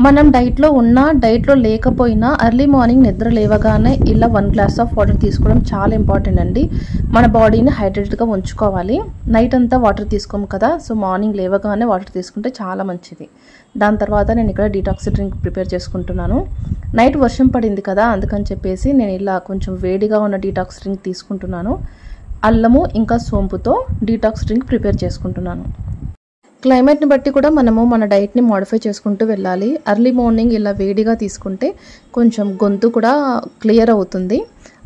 మనం డైట్లో ఉన్నా డైట్లో లేకపోయినా ఎర్లీ మార్నింగ్ నిద్ర లేవగానే ఇలా 1 గ్లాస్ ఆఫ్ వాటర్ తీసుకోవడం చాలా ఇంపార్టెంట్ అండి. మన బాడీని హైడ్రేటెడ్గా ఉంచుకోవాలి. నైట్ అంతా వాటర్ తీసుకోము కదా, సో మార్నింగ్ లేవగానే వాటర్ తీసుకుంటే చాలా మంచిది. దాని తర్వాత నేను ఇక్కడ డీటాక్స్ డ్రింక్ ప్రిపేర్ చేసుకుంటున్నాను. నైట్ వర్షం పడింది కదా, అందుకని చెప్పేసి నేను ఇలా కొంచెం వేడిగా ఉన్న డీటాక్స్ డ్రింక్ తీసుకుంటున్నాను. అల్లము ఇంకా సోంపుతో డీటాక్స్ డ్రింక్ ప్రిపేర్ చేసుకుంటున్నాను. క్లైమేట్ని బట్టి కూడా మనము మన డైట్ని మోడిఫై చేసుకుంటూ వెళ్ళాలి. ఎర్లీ మార్నింగ్ ఇలా వేడిగా తీసుకుంటే కొంచెం గొంతు కూడా క్లియర్ అవుతుంది.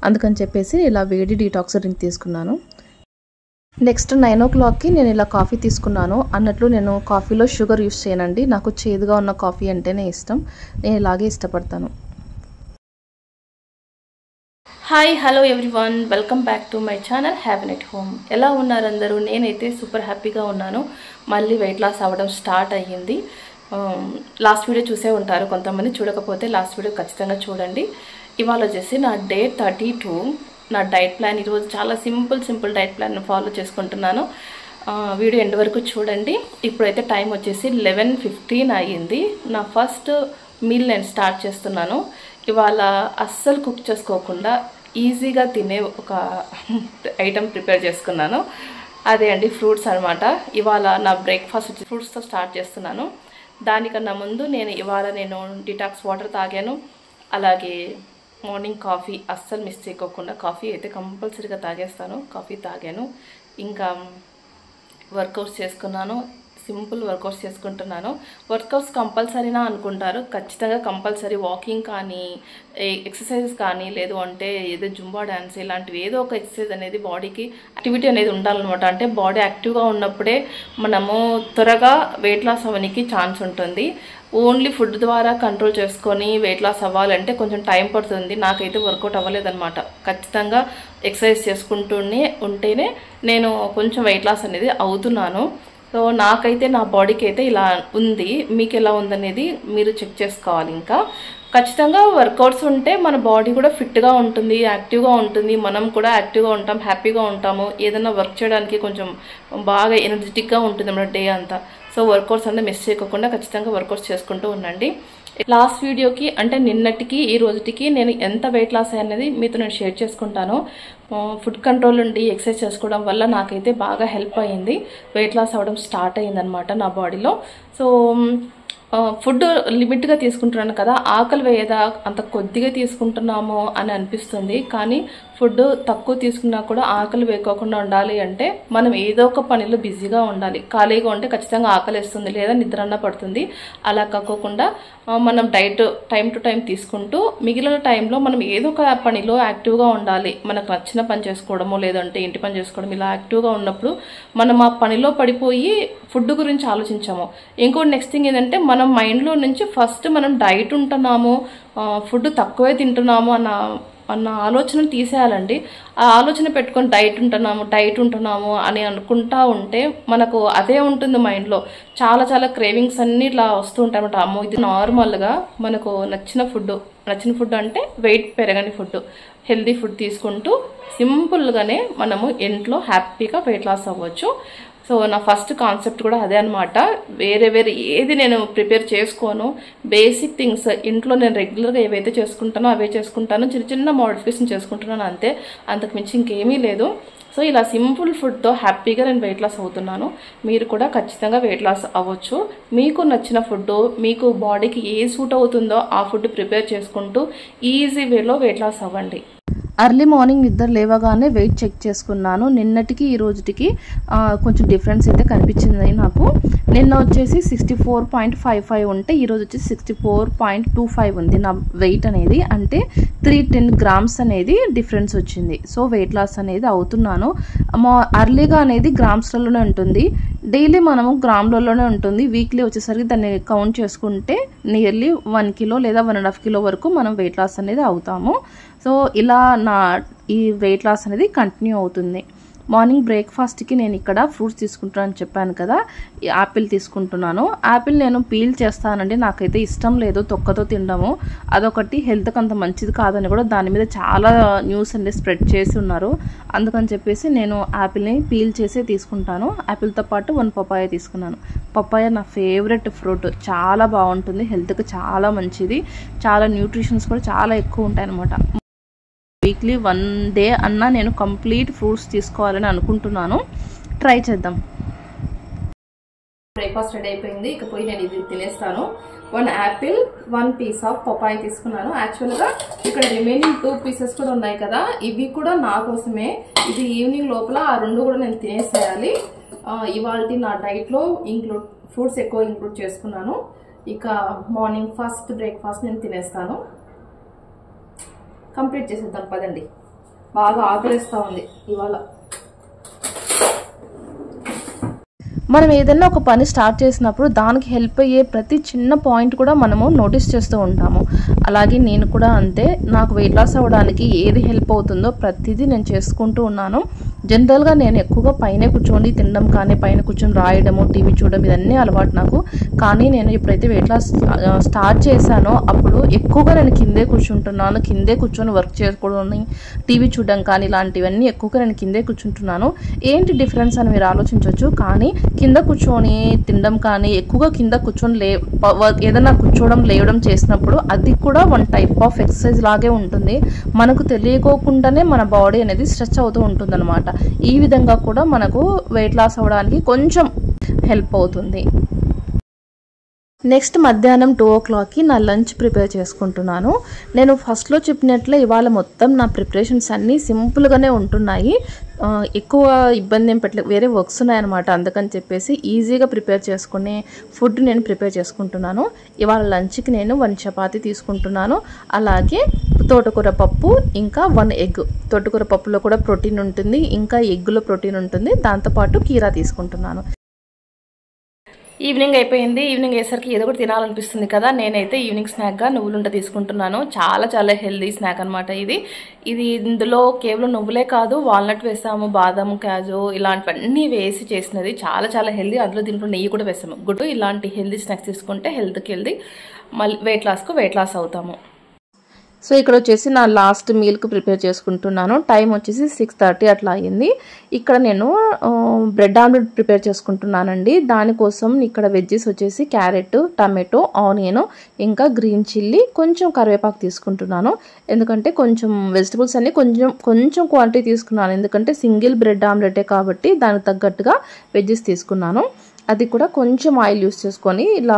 అందుకని చెప్పేసి ఇలా వేడి డీటాక్స్ డ్రింక్ తీసుకున్నాను. నెక్స్ట్ 9 o'clockకి నేను ఇలా కాఫీ తీసుకున్నాను. అన్నట్లు నేను కాఫీలో షుగర్ యూస్ చేయనండి. నాకు చేదుగా ఉన్న కాఫీ అంటేనే ఇష్టం. నేను ఇలాగే ఇష్టపడతాను. Hi hello everyone, welcome back to my channel haven't at home. ఎలా ఉన్నారు అందరూ? నేనైతే సూపర్ హ్యాపీగా ఉన్నాను. మళ్ళీ వెయిట్ లాస్ అవ్వడం స్టార్ట్ అయ్యింది. లాస్ట్ వీడియో చూసే ఉంటారు కొంతమంది, చూడకపోతే లాస్ట్ వీడియో ఖచ్చితంగా చూడండి. ఇవాళ వచ్చేసి నా డే 32 నా డైట్ ప్లాన్. ఈరోజు చాలా సింపుల్ డైట్ ప్లాన్ ఫాలో చేసుకుంటున్నాను. వీడియో ఎండ్ వరకు చూడండి. ఇప్పుడైతే టైం వచ్చేసి 11:15 అయ్యింది. నా ఫస్ట్ మీల్ నేను స్టార్ట్ చేస్తున్నాను. ఇవాళ అస్సలు కుక్ చేసుకోకుండా ఈజీగా తినే ఒక ఐటెం ప్రిపేర్ చేసుకున్నాను. అదే అండి ఫ్రూట్స్ అనమాట. ఇవాళ నా బ్రేక్ఫాస్ట్ వచ్చి ఫ్రూట్స్తో స్టార్ట్ చేస్తున్నాను. దానికన్నా ముందు ఇవాళ నేను డిటాక్స్ వాటర్ తాగాను. అలాగే మార్నింగ్ కాఫీ అస్సలు మిస్ చేయకోకుండా కాఫీ అయితే కంపల్సరీగా తాగేస్తాను. కాఫీ తాగాను. ఇంకా వర్కౌట్స్ చేసుకున్నాను. సింపుల్ వర్కౌట్స్ చేసుకుంటున్నాను. వర్కౌట్స్ కంపల్సరీనా అనుకుంటారు, ఖచ్చితంగా కంపల్సరీ. వాకింగ్ కానీ ఎక్సర్సైజెస్ కానీ లేదు అంటే ఏదో జుంబా డ్యాన్స్ ఇలాంటివి ఏదో ఒక ఎక్సర్సైజ్ అనేది బాడీకి యాక్టివిటీ అనేది ఉండాలన్నమాట. అంటే బాడీ యాక్టివ్గా ఉన్నప్పుడే మనము త్వరగా వెయిట్ లాస్ అవ్వడానికి ఛాన్స్ ఉంటుంది. ఓన్లీ ఫుడ్ ద్వారా కంట్రోల్ చేసుకొని వెయిట్ లాస్ అవ్వాలంటే కొంచెం టైం పడుతుంది. నాకైతే వర్కౌట్ అవ్వలేదన్నమాట. ఖచ్చితంగా ఎక్సర్సైజ్ చేసుకుంటూనే ఉంటేనే నేను కొంచెం వెయిట్ లాస్ అనేది అవుతున్నాను. సో నాకైతే నా బాడీకి అయితే ఇలా ఉంది. మీకు ఎలా ఉందనేది మీరు చెక్ చేసుకోవాలి. ఇంకా ఖచ్చితంగా వర్కౌట్స్ ఉంటే మన బాడీ కూడా ఫిట్గా ఉంటుంది, యాక్టివ్గా ఉంటుంది. మనం కూడా యాక్టివ్గా ఉంటాం, హ్యాపీగా ఉంటాము. ఏదైనా వర్క్ చేయడానికి కొంచెం బాగా ఎనర్జెటిక్గా ఉంటుంది మన డే అంతా. సో వర్కౌట్స్ అంతా మిస్ చేయకుండా ఖచ్చితంగా వర్కౌట్స్ చేసుకుంటూ ఉండండి. లాస్ట్ వీడియోకి అంటే నిన్నటికి ఈ రోజుకి నేను ఎంత వెయిట్ లాస్ అయ్యనేది మీతో నేను షేర్ చేసుకుంటాను. ఫుడ్ కంట్రోల్ ఉండి ఎక్సర్సైజ్ చేసుకోవడం వల్ల నాకైతే బాగా హెల్ప్ అయ్యింది. వెయిట్ లాస్ అవ్వడం స్టార్ట్ అయ్యిందనమాట నా బాడీలో. సో ఫుడ్ లిమిట్గా తీసుకుంటున్నాను కదా, ఆకలి వేయదా అంత కొద్దిగా తీసుకుంటున్నామో అని అనిపిస్తుంది. కానీ ఫుడ్ తక్కువ తీసుకున్నా కూడా ఆకలి వేయకోకుండా ఉండాలి అంటే మనం ఏదో ఒక పనిలో బిజీగా ఉండాలి. ఖాళీగా ఉంటే ఖచ్చితంగా ఆకలి వేస్తుంది, లేదా నిద్ర అన్న పడుతుంది. అలా కాకోకుండా మనం డైట్ టైం టు టైం తీసుకుంటూ మిగిలిన టైంలో మనం ఏదో ఒక పనిలో యాక్టివ్గా ఉండాలి. మనకు నచ్చిన పని చేసుకోవడమో లేదంటే ఇంటి పని చేసుకోవడం, ఇలా యాక్టివ్గా ఉన్నప్పుడు మనం ఆ పనిలో పడిపోయి ఫుడ్ గురించి ఆలోచించాము. ఇంకోటి నెక్స్ట్ థింగ్ ఏంటంటే మనం మైండ్లో నుంచి ఫస్ట్ మనం డైట్ ఉంటున్నాము, ఫుడ్ తక్కువే తింటున్నాము అన్న ఆలోచన తీసేయాలండి. ఆ ఆలోచన పెట్టుకొని డైట్ ఉంటున్నాము అని అనుకుంటా ఉంటే మనకు అదే ఉంటుంది మైండ్లో. చాలా క్రేవింగ్స్ అన్నీ ఇట్లా వస్తూ ఉంటాయి అన్నమాట. అమ్మో ఇది నార్మల్గా మనకు నచ్చిన ఫుడ్ అంటే వెయిట్ పెరగని ఫుడ్, హెల్దీ ఫుడ్ తీసుకుంటూ సింపుల్గానే మనము ఇంట్లో హ్యాపీగా వెయిట్ లాస్ అవ్వచ్చు. సో నా ఫస్ట్ కాన్సెప్ట్ కూడా అదే అనమాట. వేరే ఏది నేను ప్రిపేర్ చేసుకోను. బేసిక్ థింగ్స్ ఇంట్లో నేను రెగ్యులర్గా ఏవైతే చేసుకుంటానో అవే చేసుకుంటాను. చిన్న మోడిఫికేషన్ చేసుకుంటున్నాను అంతే, అంతకుమించి ఇంకేమీ లేదు. సో ఇలా సింపుల్ ఫుడ్తో హ్యాపీగా నేను వెయిట్ లాస్ అవుతున్నాను. మీరు కూడా ఖచ్చితంగా వెయిట్ లాస్ అవ్వచ్చు. మీకు నచ్చిన ఫుడ్, మీకు బాడీకి ఏ సూట్ అవుతుందో ఆ ఫుడ్ ప్రిపేర్ చేసుకుంటూ ఈజీ వేలో వెయిట్ లాస్ అవ్వండి. ఎర్లీ మార్నింగ్ నిద్ర లేవగానే వెయిట్ చెక్ చేసుకున్నాను. నిన్నటికి ఈ రోజుకి కొంచెం డిఫరెన్స్ అయితే కనిపించింది నాకు. నిన్న వచ్చేసి 64.55 ఉంటే ఈరోజు వచ్చేసి 64.25 ఉంది నా వెయిట్ అనేది. అంటే 310 grams అనేది డిఫరెన్స్ వచ్చింది. సో వెయిట్ లాస్ అనేది అవుతున్నాను. అర్లీగా అనేది గ్రామ్స్లలోనే ఉంటుంది, డైలీ మనము గ్రాములలోనే ఉంటుంది. వీక్లీ వచ్చేసరికి దాన్ని కౌంట్ చేసుకుంటే నియర్లీ 1 kilo లేదా 1.5 kilo వరకు మనం వెయిట్ లాస్ అనేది అవుతాము. సో ఇలా నా ఈ వెయిట్ లాస్ అనేది కంటిన్యూ అవుతుంది. మార్నింగ్ బ్రేక్ఫాస్ట్కి నేను ఇక్కడ ఫ్రూట్స్ తీసుకుంటానని చెప్పాను కదా, యాపిల్ తీసుకుంటున్నాను. యాపిల్ నేను పీల్ చేస్తానండి, నాకైతే ఇష్టం లేదు తొక్కతో తినడము. అదొకటి హెల్త్కి అంత మంచిది కాదని కూడా దాని మీద చాలా న్యూస్ అండి స్ప్రెడ్ చేసి ఉన్నారు. అందుకని చెప్పేసి నేను యాపిల్ని పీల్ చేసే తీసుకుంటాను. యాపిల్తో పాటు 1 పపాయ తీసుకున్నాను. పపాయ నా ఫేవరెట్ ఫ్రూట్, చాలా బాగుంటుంది, హెల్త్కి చాలా మంచిది, చాలా న్యూట్రిషన్స్ కూడా చాలా ఎక్కువ ఉంటాయి అన్నమాట. వీక్లీ 1 డే అన్నా నేను కంప్లీట్ ఫ్రూట్స్ తీసుకోవాలని అనుకుంటున్నాను. ట్రై చేద్దాం. బ్రేక్ఫాస్ట్ రెడీ అయిపోయింది, ఇకపోయి నేను ఇది తినేస్తాను. 1 యాపిల్, 1 పీస్ ఆఫ్ పపాయ తీసుకున్నాను. యాక్చువల్గా ఇక్కడ రిమైనింగ్ 2 పీసెస్ కూడా ఉన్నాయి కదా, ఇవి కూడా నా కోసమే. ఇది ఈవినింగ్ లోపల ఆ 2 కూడా నేను తినేసేయాలి. ఇవాళ నా డైట్లో ఫ్రూట్స్ ఎక్కువ ఇంక్లూడ్ చేసుకున్నాను. ఇక మార్నింగ్ ఫస్ట్ బ్రేక్ఫాస్ట్ నేను తినేస్తాను. కంప్లీట్ చేసేద్దాం పదండి, బాగా ఆకలిస్తూ ఉంది ఇవాళ. మనం ఏదైనా ఒక పని స్టార్ట్ చేసినప్పుడు దానికి హెల్ప్ అయ్యే ప్రతి చిన్న పాయింట్ కూడా మనము నోటీస్ చేస్తూ ఉంటాము. అలాగే నేను కూడా అంతే, నాకు వెయిట్ లాస్ అవ్వడానికి ఏది హెల్ప్ అవుతుందో ప్రతిదీ నేను చేసుకుంటూ ఉన్నాను. జనరల్గా నేను ఎక్కువగా పైన కూర్చొని తినడం కానీ పైన కూర్చొని రాయడము, టీవీ చూడడం ఇవన్నీ అలవాటు నాకు. కానీ నేను ఎప్పుడైతే వెయిట్ లాస్ స్టార్ట్ చేశానో అప్పుడు ఎక్కువగా నేను కిందే కూర్చుంటున్నాను. కిందే కూర్చొని వర్క్ చేసుకోవడం, టీవీ చూడడం కానీ ఇలాంటివన్నీ ఎక్కువగా నేను కిందే కూర్చుంటున్నాను. ఏంటి డిఫరెన్స్ అని మీరు ఆలోచించవచ్చు. కానీ కింద కూర్చొని తినడం కానీ ఎక్కువగా కింద కూర్చొని ఏదైనా కూర్చోవడం లేవడం చేసినప్పుడు అది కూడా 1 టైప్ ఆఫ్ ఎక్సర్సైజ్ లాగే ఉంటుంది. మనకు తెలియకోకుండానే మన బాడీ అనేది స్ట్రెచ్ అవుతూ ఉంటుంది అనమాట. ఈ విధంగా కూడా మనకు వెయిట్ లాస్ అవ్వడానికి కొంచెం హెల్ప్ అవుతుంది. నెక్స్ట్ మధ్యాహ్నం 2 o'clockకి నా లంచ్ ప్రిపేర్ చేసుకుంటున్నాను. నేను ఫస్ట్లో చెప్పినట్లే ఇవాళ మొత్తం నా ప్రిపరేషన్స్ అన్నీ సింపుల్గానే ఉంటున్నాయి. ఎక్కువ ఇబ్బంది ఏం పెట్టలేదు, వేరే వర్క్స్ ఉన్నాయన్నమాట. అందుకని చెప్పేసి ఈజీగా ప్రిపేర్ చేసుకునే ఫుడ్ నేను ప్రిపేర్ చేసుకుంటున్నాను. ఇవాళ లంచ్కి నేను 1 చపాతీ తీసుకుంటున్నాను. అలాగే తోటకూర పప్పు, ఇంకా 1 ఎగ్. తోటకూర పప్పులో కూడా ప్రోటీన్ ఉంటుంది, ఇంకా ఎగ్గులో ప్రోటీన్ ఉంటుంది. దాంతోపాటు కీరా తీసుకుంటున్నాను. ఈవినింగ్ అయిపోయింది. ఈవినింగ్ అయ్యేసరికి ఏదో ఒకటి తినాలనిపిస్తుంది కదా. నేనైతే ఈవినింగ్ స్నాక్గా నువ్వులుంట తీసుకుంటున్నాను. చాలా చాలా హెల్దీ స్నాక్ అనమాట ఇది. ఇందులో కేవలం నువ్వులే కాదు, వాల్నట్ వేసాము, బాదం, కాజు ఇలాంటివన్నీ వేసి చేసినది. చాలా చాలా హెల్దీ. అందులో దీంట్లో నెయ్యి కూడా వేసాము. గుడ్. ఇలాంటి హెల్దీ స్నాక్స్ తీసుకుంటే హెల్త్కి హెల్దీ, మళ్ళీ వెయిట్ లాస్ అవుతాము. సో ఇక్కడ వచ్చేసి నా లాస్ట్ మీల్కి ప్రిపేర్ చేసుకుంటున్నాను. టైం వచ్చేసి 6:30 అట్లా అయ్యింది. ఇక్కడ నేను బ్రెడ్ ఆమ్లెట్ ప్రిపేర్ చేసుకుంటున్నానండి. దానికోసం ఇక్కడ వెజ్జెస్ వచ్చేసి క్యారెట్, టమాటో, ఆనియన్, ఇంకా గ్రీన్ చిల్లీ, కొంచెం కరివేపాకు తీసుకుంటున్నాను. ఎందుకంటే కొంచెం వెజిటబుల్స్ అన్ని కొంచెం క్వాంటిటీ తీసుకున్నాను. ఎందుకంటే సింగిల్ బ్రెడ్ ఆమ్లెటే కాబట్టి దానికి తగ్గట్టుగా వెజ్జెస్ తీసుకున్నాను. అది కూడా కొంచెం ఆయిల్ యూస్ చేసుకొని ఇలా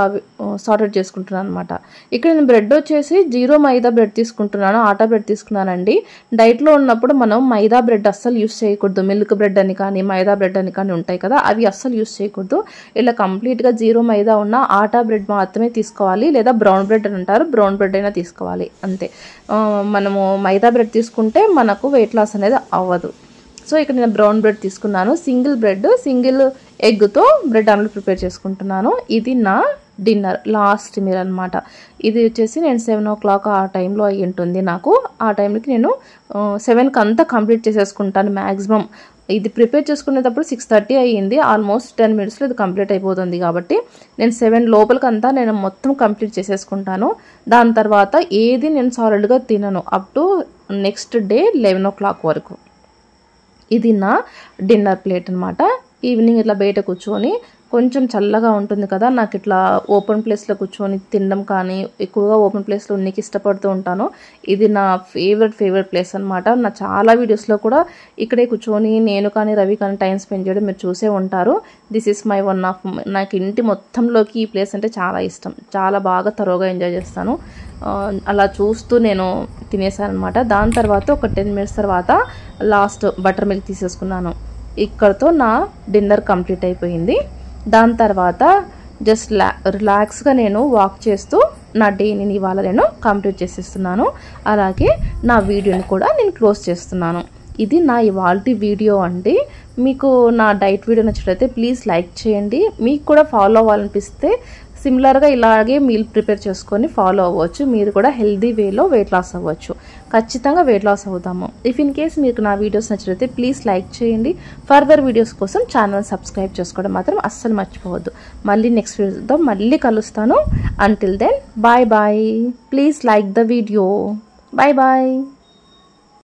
సార్టెడ్ చేసుకుంటున్నాను అనమాట. ఇక్కడ నేను బ్రెడ్ వచ్చేసి 0 మైదా బ్రెడ్ తీసుకుంటున్నాను, ఆటా బ్రెడ్ తీసుకున్నానండి. డైట్లో ఉన్నప్పుడు మనం మైదా బ్రెడ్ అస్సలు యూస్ చేయకూడదు. మిల్క్ బ్రెడ్ అని కానీ మైదా బ్రెడ్ అని కానీ ఉంటాయి కదా, అవి అస్సలు యూస్ చేయకూడదు. ఇలా కంప్లీట్గా 0 మైదా ఉన్న ఆటా బ్రెడ్ మాత్రమే తీసుకోవాలి, లేదా బ్రౌన్ బ్రెడ్ అని అంటారు, బ్రౌన్ బ్రెడ్ అయినా తీసుకోవాలి అంతే. మనము మైదా బ్రెడ్ తీసుకుంటే మనకు వెయిట్ లాస్ అనేది అవ్వదు. సో ఇక్కడ నేను బ్రౌన్ బ్రెడ్ తీసుకున్నాను. సింగిల్ ఎగ్తో బ్రెడ్ ఆమ్లెట్ ప్రిపేర్ చేసుకుంటున్నాను. ఇది నా డిన్నర్, లాస్ట్ మీల్ అనమాట. ఇది వచ్చేసి నేను 7 o'clock ఆ టైంలో అయ్యి ఉంటుంది నాకు. ఆ టైంకి నేను 7కి అంతా కంప్లీట్ చేసేసుకుంటాను మ్యాక్సిమం. ఇది ప్రిపేర్ చేసుకునేటప్పుడు 6:30 అయ్యింది. ఆల్మోస్ట్ 10 minutesలో ఇది కంప్లీట్ అయిపోతుంది. కాబట్టి నేను 7 లోపలికంతా నేను మొత్తం కంప్లీట్ చేసేసుకుంటాను. దాని తర్వాత ఏది నేను సాలిడ్గా తినను up to next day 11 o'clock వరకు. ఇది నా డిన్నర్ ప్లేట్ అనమాట. ఈవినింగ్ ఇట్లా బయట కూర్చొని, కొంచెం చల్లగా ఉంటుంది కదా, నాకు ఇట్లా ఓపెన్ ప్లేస్లో కూర్చొని తినడం కానీ, ఎక్కువగా ఓపెన్ ప్లేస్లో ఉన్నకి ఇష్టపడుతూ ఉంటాను. ఇది నా ఫేవరెట్ ప్లేస్ అనమాట. నా చాలా వీడియోస్లో కూడా ఇక్కడే కూర్చొని నేను కానీ రవి కానీ టైం స్పెండ్ చేయడం మీరు చూసే ఉంటారు. This is my one of, నాకు ఇంటి మొత్తంలోకి ఈ ప్లేస్ అంటే చాలా ఇష్టం. చాలా బాగా తరోగా ఎంజాయ్ చేస్తాను. అలా చూస్తూ నేను తినేసాను అనమాట. దాని తర్వాత ఒక 10 minutes తర్వాత లాస్ట్ బటర్ మిల్క్ తీసేసుకున్నాను. ఇక్కడతో నా డిన్నర్ కంప్లీట్ అయిపోయింది. దాని తర్వాత జస్ట్ రిలాక్స్గా నేను వాక్ చేస్తూ నా డేని ఇవాళ నేను కంప్లీట్ చేసేస్తున్నాను. అలాగే నా వీడియోని కూడా నేను క్లోజ్ చేస్తున్నాను. ఇది నా ఇవాల్టి వీడియో అండి. మీకు నా డైట్ వీడియో నచ్చినట్లయితే ప్లీజ్ లైక్ చేయండి. మీకు కూడా ఫాలో అవ్వాలనిపిస్తే సిమిలర్గా ఇలాగే మీల్ ప్రిపేర్ చేసుకొని ఫాలో అవ్వచ్చు. మీరు కూడా హెల్దీ వేలో వెయిట్ లాస్ అవ్వచ్చు. ఖచ్చితంగా వెయిట్ లాస్ అవుతాము. ఇఫ్ ఇన్ కేస్ మీకు నా వీడియోస్ నచ్చితే ప్లీజ్ లైక్ చేయండి. ఫర్దర్ వీడియోస్ కోసం ఛానల్ సబ్స్క్రైబ్ చేసుకోవడం మాత్రం అస్సలు మర్చిపోవద్దు. మళ్ళీ నెక్స్ట్ వీడియోతో మళ్ళీ కలుస్తాను. Until then bye bye. Please like the video. Bye bye.